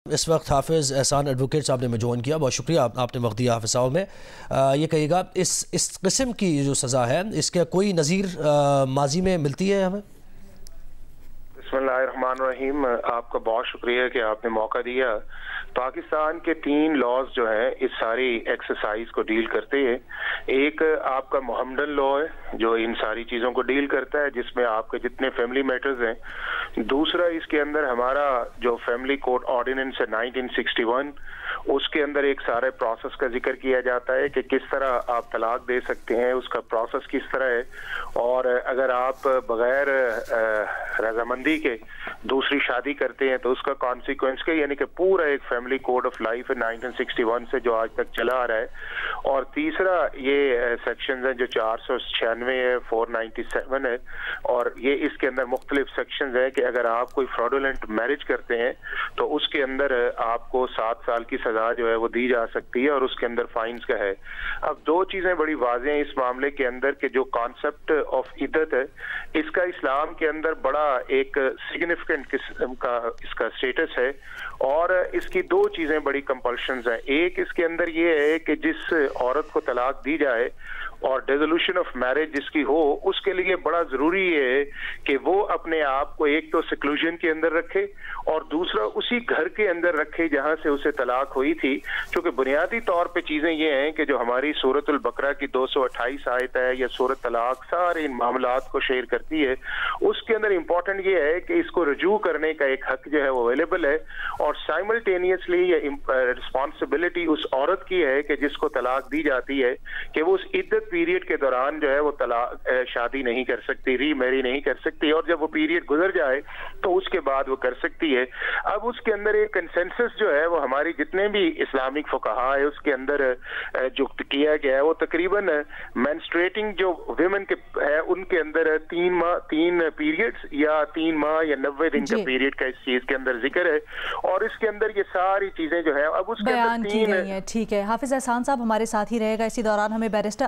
اس وقت حافظ احسان ایڈوکیٹ صاحب نے میں جوائن کیا، بہت شکریہ آپ نے وقت دیا حافظ صاحب میں۔ یہ کہیے گا اس قسم کی جو سزا ہے اس کا کوئی نظیر ماضی میں ملتی ہے ہمیں؟ بسم اللہ الرحمن الرحیم، آپ کا بہت شکریہ کہ آپ نے موقع دیا۔ پاکستان کے 3 لاز جو ہیں اس ساری ایکسرسائز کو ڈیل کرتے ہیں۔ ایک آپ کا محمدن لا ہے جو ان ساری چیزوں کو ڈیل کرتا ہے، جس میں آپ کے جتنے فیملی میٹرز ہیں۔ دوسرا اس کے اندر ہمارا جو فیملی کوڈ آرڈیننس ہے 1961، اس کے اندر ایک سارے پروسیس کا ذکر کیا جاتا ہے کہ کس طرح آپ طلاق دے سکتے ہیں، اس کا پروسیس کس طرح ہے، اور اگر آپ بغیر رضامندی کے دوسری شادی کرتے ہیں تو اس کا کانسیکوینس کے، یعنی کہ پورا ایک فیملی کوڈ آف لائف ہے 1961 سے جو آج تک چلا آ رہا ہے۔ اور تیسرا یہ سیکشنز ہیں جو 496 ہے، 497 ہے، اور یہ اس کے اندر مختلف سیکشنز ہیں کہ اگر آپ کوئی فراڈولنٹ میرج کرتے ہیں تو اس کے اندر آپ کو 7 سال کی سزا جو ہے وہ دی جا سکتی ہے، اور اس کے اندر فائنز کا ہے۔ اب 2 چیزیں بڑی واضح ہیں اس معاملے کے اندر کہ جو کانسیپٹ آف عدت ہے اس کا اسلام کے اندر بڑا ایک سگنیفیکنٹ قسم کا اس کا سٹیٹس ہے، اور اس کی 2 چیزیں بڑی کمپلشنز ہیں۔ ایک اس کے اندر یہ ہے کہ جس عورت کو طلاق دی جائے اور ڈیزولوشن آف میرج جس کی ہو، اس کے لیے بڑا ضروری ہے کہ وہ اپنے آپ کو ایک تو سیکلوژن کے اندر رکھے اور دوسرا اسی گھر کے اندر رکھے جہاں سے اسے طلاق ہوئی تھی، کیونکہ بنیادی طور پہ چیزیں یہ ہیں کہ جو ہماری سورۃ البقرہ کی 228 آیت ہے یا سورۃ طلاق سارے ان معاملات کو شیئر کرتی ہے، اس کے اندر امپورٹنٹ یہ ہے کہ اس کو رجوع کرنے کا ایک حق جو ہے وہ اویلیبل ہے، اور سائملٹینیسلی یہ رسپانسبلٹی اس عورت کی ہے کہ جس کو طلاق دی جاتی ہے کہ وہ اس عدت پیریڈ کے دوران جو ہے وہ طلاق شادی نہیں کر سکتی، ری میری نہیں کر سکتی، اور جب وہ پیریڈ گزر جائے تو اس کے بعد وہ کر سکتی ہے۔ اب اس کے اندر ایک کنسنسس جو ہے وہ ہماری جتنے بھی اسلامک فقہاء ہے اس کے اندر جو کیا گیا ہے وہ تقریباً مینسٹریٹنگ جو ویمن کے ہے ان کے اندر 3 پیریڈز یا 3 ماہ یا 90 دن کا پیریڈ کا اس چیز کے اندر ذکر ہے، اور اس کے اندر یہ ساری چیزیں جو ہے اب اس کے اندر بیان کی گئی ہیں۔ ٹھیک ہے، حافظ احسان صاحب ہمارے ساتھ ہی رہے گا، اسی دوران ہمیں بیرسٹر